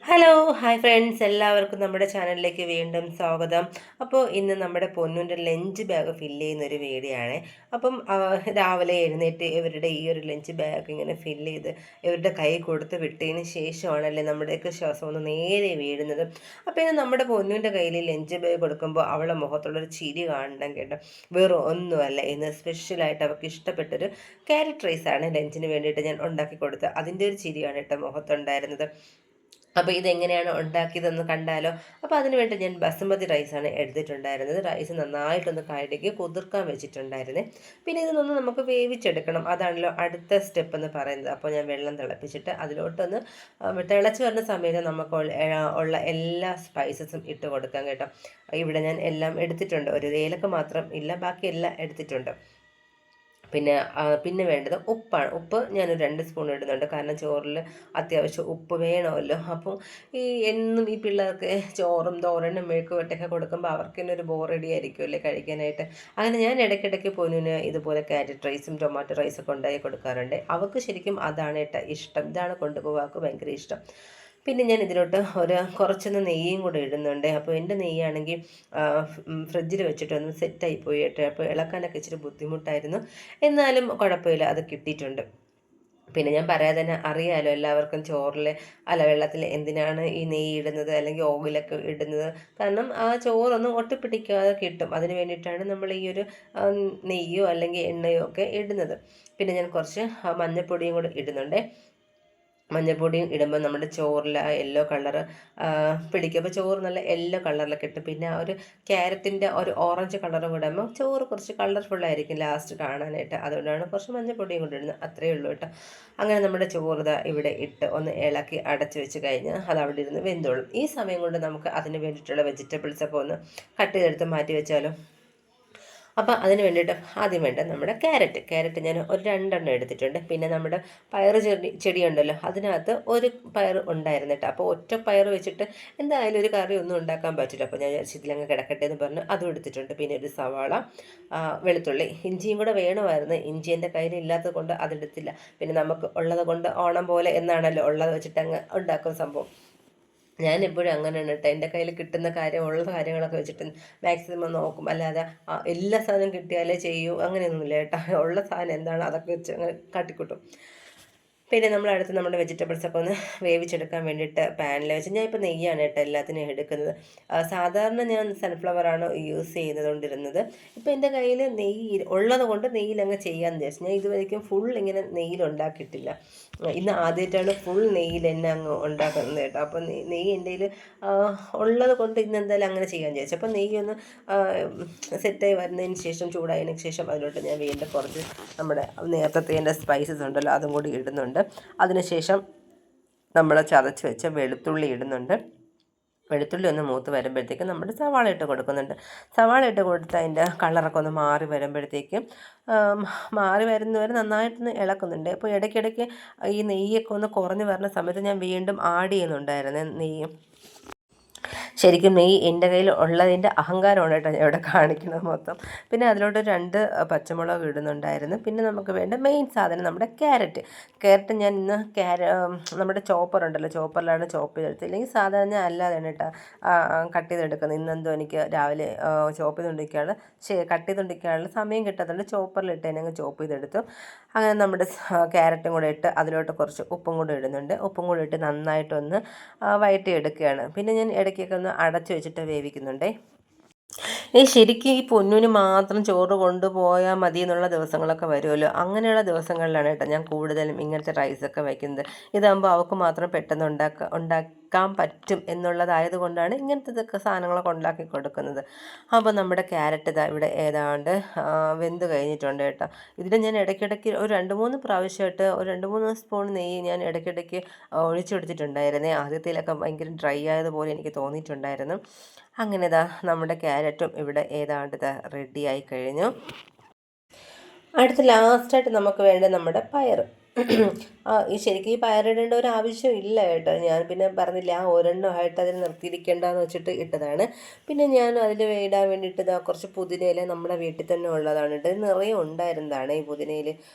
Hello hi friends, എല്ലാവർക്കും നമ്മുടെ ചാനലിലേക്ക് വീണ്ടും സ്വാഗതം. അപ്പോൾ ഇന്ന് നമ്മുടെ പൊന്നുൻ്റെ ലഞ്ച് ബാഗ് ഫില്ല് ചെയ്യുന്നൊരു വീഡിയോ ആണ്. അപ്പം രാവിലെ എഴുന്നേറ്റ് ഇവരുടെ ഈ ഒരു ലഞ്ച് ബാഗ് ഇങ്ങനെ ഫില്ല് ചെയ്ത് ഇവരുടെ കൈ കൊടുത്ത് വിട്ടതിന് ശേഷമാണല്ലേ നമ്മുടെയൊക്കെ ശ്വാസം ഒന്ന് നേരെ വീഴുന്നത്. അപ്പോൾ ഇന്ന് നമ്മുടെ പൊന്നുൻ്റെ കയ്യിൽ ലഞ്ച് ബാഗ് കൊടുക്കുമ്പോൾ അവളുടെ മുഖത്തുള്ളൊരു ചിരി കാണണം കേട്ടോ. വേറെ ഒന്നുമല്ല, ഇന്ന് സ്പെഷ്യലായിട്ട് അവർക്ക് ഇഷ്ടപ്പെട്ടൊരു ക്യാരറ്റ് റൈസാണ് ലഞ്ചിന് വേണ്ടിയിട്ട് ഞാൻ ഉണ്ടാക്കി കൊടുത്തത്. അതിൻ്റെ ഒരു ചിരിയാണ് കേട്ടോ മുഖത്തുണ്ടായിരുന്നത്. അപ്പോൾ ഇതെങ്ങനെയാണ് ഉണ്ടാക്കിയതെന്ന് കണ്ടാലോ. അപ്പോൾ അതിന് വേണ്ടി ഞാൻ ബസുമതി റൈസാണ് എടുത്തിട്ടുണ്ടായിരുന്നത്. റൈസ് നന്നായിട്ടൊന്ന് കഴുകി കുതിർക്കാൻ വെച്ചിട്ടുണ്ടായിരുന്നേ. പിന്നെ ഇതൊന്ന് നമുക്ക് വേവിച്ചെടുക്കണം, അതാണല്ലോ അടുത്ത സ്റ്റെപ്പ് എന്ന് പറയുന്നത്. അപ്പോൾ ഞാൻ വെള്ളം തിളപ്പിച്ചിട്ട് അതിലോട്ടൊന്ന് തിളച്ച് വരുന്ന സമയത്ത് നമുക്ക് ഉള്ള എല്ലാ സ്പൈസസും ഇട്ട് കൊടുക്കാം കേട്ടോ. ഇവിടെ ഞാൻ എല്ലാം എടുത്തിട്ടുണ്ട്, ഒരു ഏലക്ക മാത്രം ഇല്ല, ബാക്കി എല്ലാം എടുത്തിട്ടുണ്ട്. പിന്നെ വേണ്ടത് ഉപ്പാണ്. ഉപ്പ് ഞാനൊരു 2 സ്പൂൺ ഇടുന്നുണ്ട്, കാരണം ചോറിൽ അത്യാവശ്യം ഉപ്പ് വേണമല്ലോ. അപ്പോൾ എന്നും ഈ പിള്ളേർക്ക് ചോറും തോരനും മെഴുക്കുവരട്ടിയൊക്കെ കൊടുക്കുമ്പോൾ അവർക്ക് തന്നെ ഒരു ബോറടി ആയിരിക്കുമല്ലേ കഴിക്കാനായിട്ട്. അങ്ങനെ ഞാൻ ഇടയ്ക്കിടയ്ക്ക് പൊന്നുവിന് ഇതുപോലെ ക്യാരറ്റ് റൈസും ടൊമാറ്റോ റൈസൊക്കെ ഉണ്ടാക്കി കൊടുക്കാറുണ്ട്. അവൾക്ക് ശരിക്കും അതാണ് ഇഷ്ടം, ഇതാണ് കൊണ്ടുപോകാൻ അവൾക്ക് ഭയങ്കര ഇഷ്ടം. പിന്നെ ഞാൻ ഇതിലോട്ട് കുറച്ചൊന്ന് നെയ്യും കൂടെ ഇടുന്നുണ്ട്. അപ്പോൾ എൻ്റെ നെയ്യാണെങ്കിൽ ഫ്രിഡ്ജിൽ വെച്ചിട്ടൊന്ന് സെറ്റായി പോയിട്ട്, അപ്പോൾ ഇളക്കാനൊക്കെ ഇച്ചിരി ബുദ്ധിമുട്ടായിരുന്നു. എന്നാലും കുഴപ്പമില്ല, അത് കിട്ടിയിട്ടുണ്ട്. പിന്നെ ഞാൻ പറയാതെ തന്നെ അറിയാമല്ലോ എല്ലാവർക്കും ചോറിൽ വെള്ളത്തിൽ എന്തിനാണ് ഈ നെയ്യ് ഇടുന്നത് അല്ലെങ്കിൽ ഓയിലൊക്കെ ഇടുന്നത്. കാരണം ആ ചോറൊന്നും ഒട്ടിപ്പിടിക്കാതെ കിട്ടും, അതിന് വേണ്ടിയിട്ടാണ് നമ്മൾ ഈ ഒരു നെയ്യോ അല്ലെങ്കിൽ എണ്ണയോ ഒക്കെ ഇടുന്നത്. പിന്നെ ഞാൻ കുറച്ച് മഞ്ഞൾപ്പൊടിയും കൂടെ ഇടുന്നുണ്ട്. മഞ്ഞൾപ്പൊടിയും ഇടുമ്പോൾ നമ്മുടെ ചോറിൽ ആ യെല്ലോ കളറ് പിടിക്കും. അപ്പോൾ ചോറ് നല്ല യെല്ലോ കളറിലൊക്കെ ഇട്ട്, പിന്നെ ആ ഒരു ക്യാരറ്റിൻ്റെ ഒരു ഓറഞ്ച് കളറും കൂടെ ആകുമ്പോൾ ചോറ് കുറച്ച് കളർഫുള്ളായിരിക്കും ലാസ്റ്റ് കാണാനായിട്ട്. അതുകൊണ്ടാണ് കുറച്ച് മഞ്ഞൾപ്പൊടിയും കൂടെ ഇടുന്നത്, അത്രയേ ഉള്ളൂ കേട്ടോ. അങ്ങനെ നമ്മുടെ ചോറ് ഇവിടെ ഇട്ട് ഒന്ന് ഇളക്കി അടച്ച് വെച്ച് കഴിഞ്ഞാൽ അത് അവിടെ ഇരുന്ന് വെന്തോളും. ഈ സമയം കൊണ്ട് നമുക്ക് അതിന് വേണ്ടിയിട്ടുള്ള വെജിറ്റബിൾസൊക്കെ ഒന്ന് കട്ട് ചെയ്തെടുത്ത് മാറ്റി വെച്ചാലോ. അപ്പോൾ അതിന് വേണ്ടിയിട്ട് ആദ്യം വേണ്ടത് നമ്മുടെ ക്യാരറ്റ് ഞാൻ ഒരു 2 എണ്ണം എടുത്തിട്ടുണ്ട്. പിന്നെ നമ്മുടെ പയർ ചെടി ഉണ്ടല്ലോ, അതിനകത്ത് ഒരു പയർ ഉണ്ടായിരുന്നു കേട്ടോ. അപ്പോൾ ഒറ്റ പയർ വെച്ചിട്ട് എന്തായാലും ഒരു കറി ഒന്നും ഉണ്ടാക്കാൻ പറ്റില്ല. അപ്പോൾ ഞാൻ ഇതിലങ്ങ് കിടക്കട്ടെ എന്ന് പറഞ്ഞ് അതും എടുത്തിട്ടുണ്ട്. പിന്നെ ഒരു സവാള, വെളുത്തുള്ളി, ഇഞ്ചിയും കൂടെ വേണമായിരുന്നു. ഇഞ്ചി എൻ്റെ കയ്യിൽ ഇല്ലാത്തത് കൊണ്ട് അതെടുത്തില്ല. പിന്നെ നമുക്ക് ഉള്ളത് കൊണ്ട് ഓണം പോലെ എന്നാണല്ലോ ഉള്ളത് വെച്ചിട്ട് അങ്ങ് ഉണ്ടാക്കുന്ന സംഭവം. ഞാൻ എപ്പോഴും അങ്ങനെയാണ് കേട്ടോ, എൻ്റെ കയ്യിൽ കിട്ടുന്ന ഉള്ള കാര്യങ്ങളൊക്കെ വെച്ചിട്ട് മാക്സിമം നോക്കും. അല്ലാതെ എല്ലാ സാധനവും കിട്ടിയാലേ ചെയ്യൂ അങ്ങനെയൊന്നുമില്ല കേട്ടോ. ഉള്ള സാധനം എന്താണോ അതൊക്കെ വെച്ച് അങ്ങനെ കാട്ടിക്കൂട്ടും. പിന്നെ നമ്മൾ അടുത്ത് നമ്മുടെ വെജിറ്റബിൾസൊക്കെ ഒന്ന് വേവിച്ചെടുക്കാൻ വേണ്ടിയിട്ട് പാനിൽ വെച്ച് ഞാൻ ഇപ്പോൾ നെയ്യാണ് കേട്ടോ എല്ലാത്തിനും എടുക്കുന്നത്. സാധാരണ ഞാൻ സൺഫ്ലവറാണ് യൂസ് ചെയ്തുകൊണ്ടിരുന്നത്. ഇപ്പോൾ എൻ്റെ കയ്യിൽ നെയ്യ് ഉള്ളത് കൊണ്ട് നെയ്യിലങ്ങ് ചെയ്യാമെന്ന് വിചാരിച്ചു. ഞാൻ ഇതുവരെയ്ക്കും ഫുൾ ഇങ്ങനെ നെയ്യിലുണ്ടാക്കിയിട്ടില്ല. ഇന്ന് ആദ്യമായിട്ടാണ് ഫുൾ നെയ്യിൽ തന്നെ അങ്ങ് ഉണ്ടാക്കുന്നത് കേട്ടോ. അപ്പോൾ നെയ്യ് എൻ്റെ കയ്യിൽ ഉള്ളത് കൊണ്ട് ഇന്ന് എന്തായാലും അങ്ങനെ ചെയ്യാമെന്ന് വിചാരിച്ചു. അപ്പോൾ നെയ്യൊന്ന് സെറ്റായി വരുന്നതിന് ശേഷം, ചൂടായതിന് ശേഷം അതിലോട്ട് ഞാൻ വീണ്ടും കുറച്ച് നമ്മുടെ നേരത്തെ എൻ്റെ സ്പൈസസ് ഉണ്ടല്ലോ അതും കൂടി ഇടുന്നുണ്ട്. അതിനുശേഷം നമ്മൾ ചതച്ച് വെച്ച വെളുത്തുള്ളി ഇടുന്നുണ്ട്. വെളുത്തുള്ളി ഒന്ന് മൂത്ത് വരുമ്പോഴത്തേക്കും നമ്മുടെ സവാള ഇട്ട് കൊടുക്കുന്നുണ്ട്. സവാള ഇട്ട് കൊടുത്ത് അതിൻ്റെ കളറൊക്കെ ഒന്ന് മാറി വരുമ്പോഴത്തേക്കും മാറി വരുന്നവരെ നന്നായിട്ടൊന്ന് ഇളക്കുന്നുണ്ട്. അപ്പോൾ ഇടയ്ക്കിടയ്ക്ക് ഈ നെയ്യൊക്കെ ഒന്ന് കുറഞ്ഞ് വരുന്ന സമയത്ത് ഞാൻ വീണ്ടും ആഡ് ചെയ്യുന്നുണ്ടായിരുന്നു നെയ്യും. ശരിക്കും നെയ്യ് എൻ്റെ കയ്യിൽ ഉള്ളതിൻ്റെ അഹങ്കാരമാണ് കേട്ടോ ഞാൻ ഇവിടെ കാണിക്കുന്നത് മൊത്തം. പിന്നെ അതിലോട്ട് 2 പച്ചമുളക് ഇടുന്നുണ്ടായിരുന്നു. പിന്നെ നമുക്ക് വേണ്ട മെയിൻ സാധനം നമ്മുടെ ക്യാരറ്റ് ഞാൻ ഇന്ന് നമ്മുടെ ചോപ്പർ ഉണ്ടല്ലോ, ചോപ്പറിലാണ് ചോപ്പ് ചെയ്തെടുത്തത്. ഇല്ലെങ്കിൽ സാധാരണ അല്ലാതെയാണ് കേട്ടോ കട്ട് ചെയ്തെടുക്കുന്നത്. ഇന്നെന്തോ എനിക്ക് രാവിലെ ചോപ്പ് കട്ട് ചെയ്തുകൊണ്ടിരിക്കാനുള്ള സമയം കിട്ടാത്തതുകൊണ്ട് ചോപ്പറിലിട്ട് തന്നെ അങ്ങ് ചോപ്പ് ചെയ്തെടുത്തു. അങ്ങനെ നമ്മുടെ ക്യാരറ്റും കൂടെ ഇട്ട് അതിലോട്ട് കുറച്ച് ഉപ്പും കൂടെ ഇടുന്നുണ്ട്. ഉപ്പും കൂടെ ഇട്ട് നന്നായിട്ടൊന്ന് വഴറ്റി എടുക്കുകയാണ്. പിന്നെ ഞാൻ ഇടയ്ക്കൊക്കെ ഒന്ന് അടച്ചു വെച്ചിട്ട് വേവിക്കുന്നുണ്ടേ. ശരിക്കും ഈ പൊന്നിന് മാത്രം ചോറ് കൊണ്ടുപോയാൽ മതി എന്നുള്ള ദിവസങ്ങളൊക്കെ വരുമല്ലോ. അങ്ങനെയുള്ള ദിവസങ്ങളിലാണ് കേട്ടോ ഞാൻ കൂടുതലും ഇങ്ങനത്തെ റൈസൊക്കെ വയ്ക്കുന്നത്. ഇതാകുമ്പോൾ അവൾക്ക് മാത്രം പെട്ടെന്ന് ഉണ്ടാക്കാൻ പറ്റും എന്നുള്ളതായത് കൊണ്ടാണ് ഇങ്ങനത്തെ സാധനങ്ങളൊക്കെ ഉണ്ടാക്കി കൊടുക്കുന്നത്. അപ്പോൾ നമ്മുടെ ക്യാരറ്റ് ഇതാ ഇവിടെ ഏതാണ്ട് വെന്ത് കഴിഞ്ഞിട്ടുണ്ട് കേട്ടോ. ഇതിൽ ഞാൻ ഇടയ്ക്കിടയ്ക്ക് ഒരു 2-3 പ്രാവശ്യമായിട്ട് ഒരു 2-3 സ്പൂൺ നെയ്യ് ഞാൻ ഇടയ്ക്കിടയ്ക്ക് ഒഴിച്ചെടുത്തിട്ടുണ്ടായിരുന്നേ. ആദ്യത്തിലൊക്കെ ഭയങ്കര ഡ്രൈ ആയതുപോലെ എനിക്ക് തോന്നിയിട്ടുണ്ടായിരുന്നു. അങ്ങനെ ഇതാ നമ്മുടെ ക്യാരറ്റും ഇവിടെ ഏതാണ്ട് റെഡി ആയി കഴിഞ്ഞു. അടുത്ത ലാസ്റ്റായിട്ട് നമുക്ക് വേണ്ടത് നമ്മുടെ പയർ. ഈ ശരിക്കും ഈ പയറിടേണ്ട ഒരു ആവശ്യം ഇല്ല കേട്ടോ. ഞാൻ പിന്നെ പറഞ്ഞില്ല ആ ഒരെണ്ണമായിട്ട് അതിൽ നിർത്തിയിരിക്കേണ്ടെന്ന് വെച്ചിട്ട് ഇട്ടതാണ്. പിന്നെ ഞാൻ അതിൽ ഇടാൻ വേണ്ടിയിട്ട് ഇതാ കുറച്ച് പുതിനയില നമ്മുടെ വീട്ടിൽ തന്നെ ഉള്ളതാണ് കേട്ടോ. ഇത് നിറയെ ഉണ്ടായിരുന്നതാണ് ഈ പുതിനയിൽ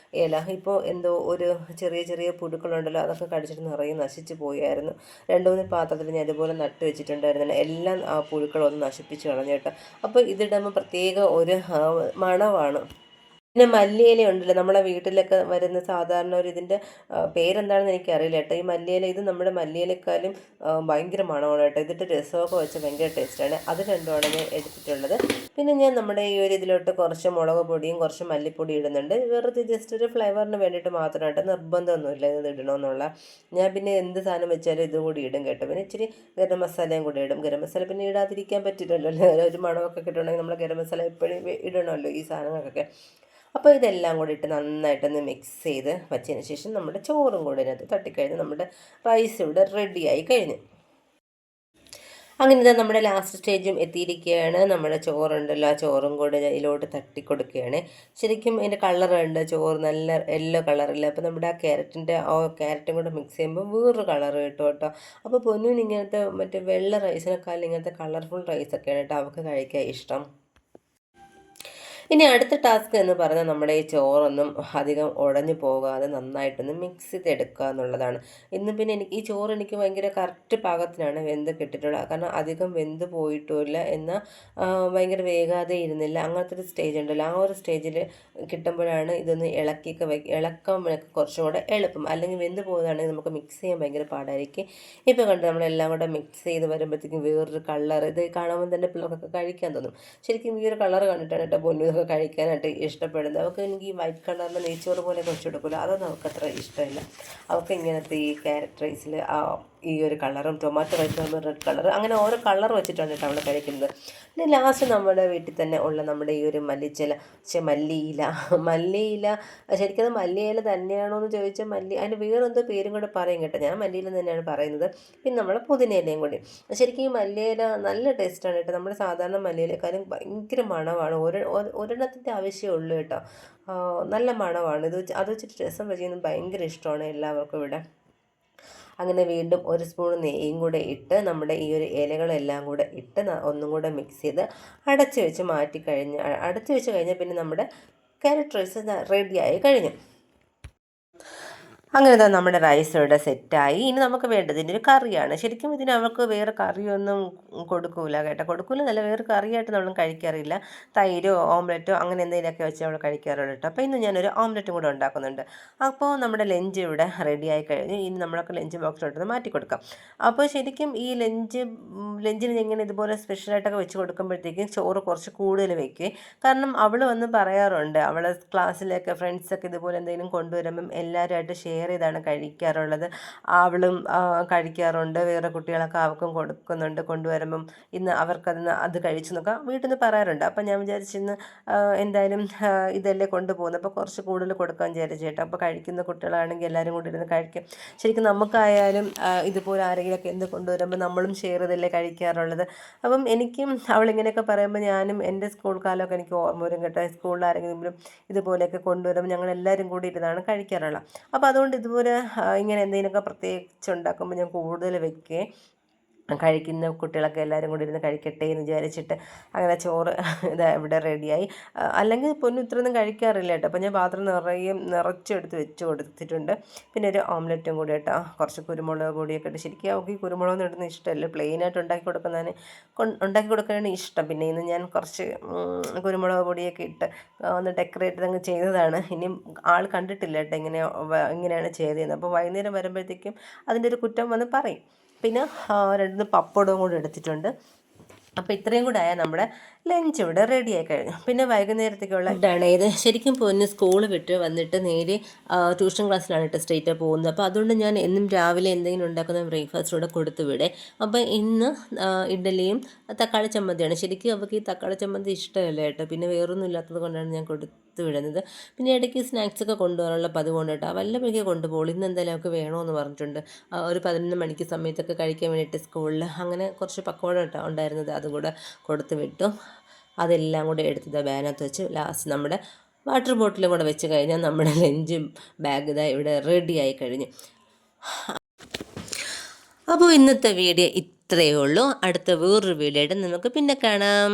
ഇല. ഇപ്പോൾ എന്തോ ഒരു ചെറിയ ചെറിയ പുഴുക്കളുണ്ടല്ലോ, അതൊക്കെ കടിച്ചിട്ട് നിറയെ നശിച്ചു പോയായിരുന്നു. 2-3 പാത്രത്തിൽ ഞാൻ ഇതുപോലെ നട്ട് വെച്ചിട്ടുണ്ടായിരുന്നില്ല. എല്ലാം ആ പുഴുക്കളൊന്ന് നശിപ്പിച്ച് കളഞ്ഞു കേട്ടോ. അപ്പോൾ ഇതിടുമ്പോൾ പ്രത്യേക ഒരു മണമാണ്. പിന്നെ മല്ലിയില ഉണ്ടല്ലോ, നമ്മളെ വീട്ടിലൊക്കെ വരുന്ന സാധാരണ ഒരു ഇതിൻ്റെ പേരെന്താണെന്ന് എനിക്കറിയില്ല കേട്ടോ. ഈ മല്ലിയില ഇത് നമ്മുടെ മല്ലിയിലക്കാളും ഭയങ്കര മണമാണ് കേട്ടോ. ഇതിട്ട് രസമൊക്കെ വെച്ച് ഭയങ്കര ടേസ്റ്റാണ്. അത് രണ്ടുമാണ് ഞാൻ എടുത്തിട്ടുള്ളത്. പിന്നെ ഞാൻ നമ്മുടെ ഈ ഒരു ഇതിലോട്ട് കുറച്ച് മുളക് പൊടിയും കുറച്ച് മല്ലിപ്പൊടി ഇടുന്നുണ്ട്. വെറുതെ ജസ്റ്റ് ഒരു ഫ്ലേവറിന് വേണ്ടിയിട്ട് മാത്രമായിട്ട്, നിർബന്ധമൊന്നുമില്ല ഇത് ഇടണമെന്നുള്ള. ഞാൻ പിന്നെ എന്ത് സാധനം വെച്ചാലും ഇതും കൂടി ഇടും കേട്ടോ. പിന്നെ ഇച്ചിരി ഗരം മസാലയും കൂടി ഇടും. ഗരം മസാല പിന്നെ ഇടാതിരിക്കാൻ പറ്റില്ലല്ലോ, ഒരു മണമൊക്കെ കിട്ടണമെങ്കിൽ നമ്മൾ ഗരം മസാല എപ്പോഴും ഇടണമല്ലോ ഈ സാധനങ്ങൾക്കൊക്കെ. അപ്പോൾ ഇതെല്ലാം കൂടി ഇട്ട് നന്നായിട്ടൊന്ന് മിക്സ് ചെയ്ത് വച്ചതിന് ശേഷം നമ്മുടെ ചോറും കൂടി ഇതിനകത്ത് തട്ടിക്കഴിഞ്ഞ് നമ്മുടെ റൈസ് ഇവിടെ റെഡിയായി കഴിഞ്ഞു. അങ്ങനെ നമ്മുടെ ലാസ്റ്റ് സ്റ്റേജും എത്തിയിരിക്കുകയാണ്. നമ്മുടെ ചോറുണ്ടല്ലോ, ആ ചോറും കൂടെ ഇതിലോട്ട് തട്ടി കൊടുക്കുകയാണ്. ശരിക്കും അതിൻ്റെ കളറുണ്ട്, ചോറ് നല്ല യെല്ലോ കളറില്ല. അപ്പോൾ നമ്മുടെ ആ ക്യാരറ്റിൻ്റെ ആ ക്യാരറ്റും കൂടെ മിക്സ് ചെയ്യുമ്പോൾ വേറൊരു കളർ കിട്ടും കേട്ടോ. അപ്പോൾ പൊന്നൂന് ഇങ്ങനത്തെ മറ്റേ വെള്ള റൈസിനെക്കാളും ഇങ്ങനത്തെ കളർഫുൾ റൈസൊക്കെയാണ് കേട്ടോ അവൾക്ക് കഴിക്കാൻ ഇഷ്ടം. ഇനി അടുത്ത ടാസ്ക് എന്ന് പറഞ്ഞാൽ നമ്മുടെ ഈ ചോറൊന്നും അധികം ഉടഞ്ഞു പോകാതെ നന്നായിട്ടൊന്ന് മിക്സ് ചെയ്തെടുക്കുക എന്നുള്ളതാണ്. ഇന്ന് പിന്നെ ഈ ചോറ് എനിക്ക് ഭയങ്കര കറക്റ്റ് പാകത്തിനാണ് വെന്ത് കിട്ടിയിട്ടുള്ളത്. കാരണം അധികം വെന്ത് പോയിട്ടുമില്ല, എന്നാൽ ഭയങ്കര വേഗാതെ ഇരുന്നില്ല. അങ്ങനത്തെ ഒരു സ്റ്റേജ് ഉണ്ടല്ലോ, ആ ഒരു സ്റ്റേജിൽ കിട്ടുമ്പോഴാണ് ഇതൊന്ന് ഇളക്കാൻ കുറച്ചും കൂടെ എളുപ്പം. അല്ലെങ്കിൽ വെന്ത് പോകുന്നതാണെങ്കിൽ നമുക്ക് മിക്സ് ചെയ്യാൻ ഭയങ്കര പാടായിരിക്കും. ഇപ്പോൾ കണ്ട് നമ്മളെല്ലാം കൂടെ മിക്സ് ചെയ്ത് വരുമ്പോഴത്തേക്കും വേറൊരു കളർ, ഇത് കാണുമ്പോൾ തന്നെ പിള്ളേർക്കൊക്കെ കഴിക്കാൻ തോന്നും. ശരിക്കും ഈ ഒരു കളർ കണ്ടിട്ടാണ് കേട്ടോ പൊന്നു കഴിക്കാനായിട്ട് ഇഷ്ടപ്പെടുന്നത്. അവൾക്ക് എനിക്ക് ഈ വൈറ്റ് കളറിൻ്റെ നെയ്ച്ചോറ് പോലെ വെച്ച് കൊടുക്കില്ല, അതൊന്നും അവൾക്കത്ര ഇഷ്ടമില്ല. അവൾക്ക് ഇങ്ങനത്തെ ഈ ക്യാരറ്റ് റൈസിൽ ഈ ഒരു കളറും ടൊമാറ്റോ റൈസ് ആകുമ്പോൾ റെഡ് കളർ, അങ്ങനെ ഓരോ കളർ വെച്ചിട്ടാണ് കേട്ടോ അവൾ കഴിക്കുന്നത്. പിന്നെ ലാസ്റ്റ് നമ്മുടെ വീട്ടിൽ തന്നെ ഉള്ള നമ്മുടെ ഈ ഒരു മല്ലിയില ശരിക്കും അത് മല്ലിയില തന്നെയാണോ എന്ന് ചോദിച്ചാൽ അതിന് വേറെന്തോ പേരും കൂടെ പറയും കേട്ടോ. ഞാൻ മല്ലിയില തന്നെയാണ് പറയുന്നത്. പിന്നെ നമ്മുടെ പുതിനയിലയും കൂടി. ശരിക്കും ഈ മല്ലിയില നല്ല ടേസ്റ്റാണ് കേട്ടോ. നമ്മുടെ സാധാരണ മല്ലിയിലക്കാരും ഭയങ്കര മണമാണ്. ഒരെണ്ണത്തിൻ്റെ ആവശ്യമേ ഉള്ളൂ കേട്ടോ. നല്ല മണമാണ്. അത് വെച്ചിട്ട് രസം വെച്ചിരുന്നത് ഭയങ്കര ഇഷ്ടമാണ് എല്ലാവർക്കും ഇവിടെ. അങ്ങനെ വീണ്ടും ഒരു സ്പൂൺ നെയ്യും കൂടെ ഇട്ട് നമ്മുടെ ഈ ഒരു ഇലകളെല്ലാം കൂടെ ഇട്ട് ഒന്നും കൂടെ മിക്സ് ചെയ്ത് അടച്ച് വെച്ച് കഴിഞ്ഞാൽ പിന്നെ നമ്മുടെ ക്യാരറ്റ് റൈസ് റെഡിയായി കഴിഞ്ഞു. അങ്ങനെ തന്നെ നമ്മുടെ റൈസ് ഇവിടെ സെറ്റായി. ഇനി നമുക്ക് വേണ്ടത് ഇതിൻ്റെ ഒരു കറിയാണ്. ശരിക്കും ഇതിന് അവൾക്ക് വേറെ കറിയൊന്നും കൊടുക്കൂല കേട്ടോ. കൊടുക്കൂല നല്ല വേറെ കറിയായിട്ട് നമ്മൾ കഴിക്കാറില്ല. തൈരോ ഓംലെറ്റോ അങ്ങനെ എന്തെങ്കിലുമൊക്കെ വെച്ച് അവൾ കഴിക്കാറുള്ളൂ കേട്ടോ. അപ്പോൾ ഇന്ന് ഞാനൊരു ഓംലെറ്റും കൂടെ ഉണ്ടാക്കുന്നുണ്ട്. അപ്പോൾ നമ്മുടെ ലഞ്ച് ഇവിടെ റെഡിയായി കഴിഞ്ഞു. ഇനി നമ്മളൊക്കെ ലഞ്ച് ബോക്സിലോട്ടൊന്ന് മാറ്റി കൊടുക്കാം. അപ്പോൾ ശരിക്കും ഈ ലഞ്ചിന് ഇങ്ങനെ ഇതുപോലെ സ്പെഷ്യലായിട്ടൊക്കെ വെച്ച് കൊടുക്കുമ്പോഴത്തേക്കും ചോറ് കുറച്ച് കൂടുതൽ വയ്ക്കുക. കാരണം അവൾ വന്ന് പറയാറുണ്ട്, അവളെ ക്ലാസ്സിലൊക്കെ ഫ്രണ്ട്സൊക്കെ ഇതുപോലെ എന്തെങ്കിലും കൊണ്ടുവരുമ്പം എല്ലാവരുമായിട്ട് ഷെയർ ചെയ്താണ് കഴിക്കാറുള്ളത്. അവളും കഴിക്കാറുണ്ട്, വേറെ കുട്ടികളൊക്കെ അവർക്കും കൊണ്ടുവരുമ്പം ഇന്ന് അത് കഴിച്ചു നോക്കാം വീട്ടിൽ നിന്ന് പറയാറുണ്ട്. അപ്പം ഞാൻ വിചാരിച്ചിന്ന് എന്തായാലും ഇതല്ലേ കൊണ്ടുപോകുന്നത്, അപ്പോൾ കുറച്ച് കൂടുതൽ കൊടുക്കാൻ വിചാരിച്ചു കേട്ടോ. അപ്പോൾ കഴിക്കുന്ന കുട്ടികളാണെങ്കിൽ എല്ലാവരും കൂടി ഇരുന്ന് കഴിക്കും. ശരിക്കും നമുക്കായാലും ഇതുപോലെ ആരെങ്കിലുമൊക്കെ എന്ത് കൊണ്ടുവരുമ്പോൾ നമ്മളും ഷെയർ ചെയ്തല്ലേ കഴിക്കാറുള്ളത്. അപ്പം എനിക്കും അവളിങ്ങനെയൊക്കെ പറയുമ്പോൾ ഞാനും എൻ്റെ സ്കൂൾ കാലമൊക്കെ എനിക്ക് ഓർമ്മ വരും കേട്ടോ. സ്കൂളിൽ ആരെങ്കിലും ഇതുപോലെയൊക്കെ കൊണ്ടുവരുമ്പോൾ ഞങ്ങളെല്ലാവരും കൂടി ഇരുന്നാണ് കഴിക്കാറുള്ളത്. അപ്പോൾ അതുകൊണ്ട് ഇതുപോലെ ഇങ്ങനെ എന്തെങ്കിലുമൊക്കെ പ്രത്യേകിച്ച് ഉണ്ടാക്കുമ്പോൾ ഞാൻ കൂടുതൽ വയ്ക്കുകയും കഴിക്കുന്ന കുട്ടികളൊക്കെ എല്ലാവരും കൂടി ഇരുന്ന് കഴിക്കട്ടെ എന്ന് വിചാരിച്ചിട്ട് അങ്ങനെ ചോറ് ഇതാ ഇവിടെ റെഡിയായി. അല്ലെങ്കിൽ പൊന്നു ഇത്രയൊന്നും കഴിക്കാറില്ല കേട്ടോ. അപ്പോൾ ഞാൻ പാത്രം നിറച്ചെടുത്ത് വെച്ച് കൊടുത്തിട്ടുണ്ട്. പിന്നെ ഒരു ഓംലെറ്റും കൂടി കേട്ടോ, കുറച്ച് കുരുമുളക് പൊടിയൊക്കെ ഇട്ട്. ശരിക്കും അവർക്ക് ഈ കുരുമുളകൊന്നും ഇടുന്ന ഇഷ്ടമല്ല, പ്ലെയിനായിട്ട് ഉണ്ടാക്കി കൊടുക്കാനാണ് ഇഷ്ടം. പിന്നെ ഇന്ന് ഞാൻ കുറച്ച് കുരുമുളക് പൊടിയൊക്കെ ഇട്ട് ഒന്ന് ഡെക്കറേറ്റ് അങ്ങ് ചെയ്തതാണ്. ഇനിയും ആൾ കണ്ടിട്ടില്ല കേട്ടോ ഇങ്ങനെയാണ് ചെയ്തതെന്ന്. അപ്പോൾ വൈകുന്നേരം വരുമ്പോഴത്തേക്കും അതിൻ്റെ ഒരു കുറ്റം വന്ന് പറയും. പിന്നെ 2 പപ്പടവും കൂടെ എടുത്തിട്ടുണ്ട്. അപ്പോൾ ഇത്രയും കൂടെ ആയാൽ നമ്മുടെ ലഞ്ച് ഇവിടെ റെഡിയായി കഴിഞ്ഞു. പിന്നെ വൈകുന്നേരത്തേക്കുള്ള ഇതാണ് ഇത്. ശരിക്കും പൊന്ന് സ്കൂൾ വിട്ട് വന്നിട്ട് നേരെ ട്യൂഷൻ ക്ലാസ്സിലാണ് കേട്ടോ സ്ട്രേറ്റ് പോകുന്നത്. അപ്പോൾ അതുകൊണ്ട് ഞാൻ എന്നും രാവിലെ എന്തെങ്കിലും ഉണ്ടാക്കുന്ന ബ്രേക്ക്ഫാസ്റ്റ് ഇവിടെ കൊടുത്തു വിടേ. അപ്പോൾ ഇന്ന് ഇഡ്ഡലിയും തക്കാളി ചമ്മന്തിയാണ്. ശരിക്കും അവർക്ക് ഈ തക്കാളി ചമ്മന്തി ഇഷ്ടമല്ല കേട്ടോ. പിന്നെ വേറൊന്നും ഇല്ലാത്തത് കൊണ്ടാണ് ഞാൻ കൊടുത്തു വിടുന്നത്. പിന്നെ ഇടയ്ക്ക് സ്നാക്സൊക്കെ കൊണ്ടുപോകാനുള്ള പതിവുണ്ട് കേട്ടോ. വല്ലപ്പോഴേക്കും കൊണ്ടുപോകും. ഇന്ന് എന്തായാലും അവർക്ക് വേണമെന്ന് പറഞ്ഞിട്ടുണ്ട്. ഒരു 11 മണിക്ക് സമയത്തൊക്കെ കഴിക്കാൻ വേണ്ടിയിട്ട് സ്കൂളിൽ അങ്ങനെ കുറച്ച് പക്കോട കേട്ടോ ഉണ്ടായിരുന്നത്, അതും കൂടെ കൊടുത്തു വിട്ടു. അതെല്ലാം കൂടെ എടുത്തത് ബാനകത്ത് വെച്ച് ലാസ്റ്റ് നമ്മുടെ വാട്ടർ ബോട്ടിലും കൂടെ വെച്ച് കഴിഞ്ഞാൽ നമ്മുടെ ലഞ്ചും ബാഗ് ഇതാ ഇവിടെ റെഡി ആയി കഴിഞ്ഞു. അപ്പോൾ ഇന്നത്തെ വീഡിയോ ഇത്രയേ ഉള്ളൂ. അടുത്ത വേറൊരു വീഡിയോ ആയിട്ട് നമുക്ക് പിന്നെ കാണാം.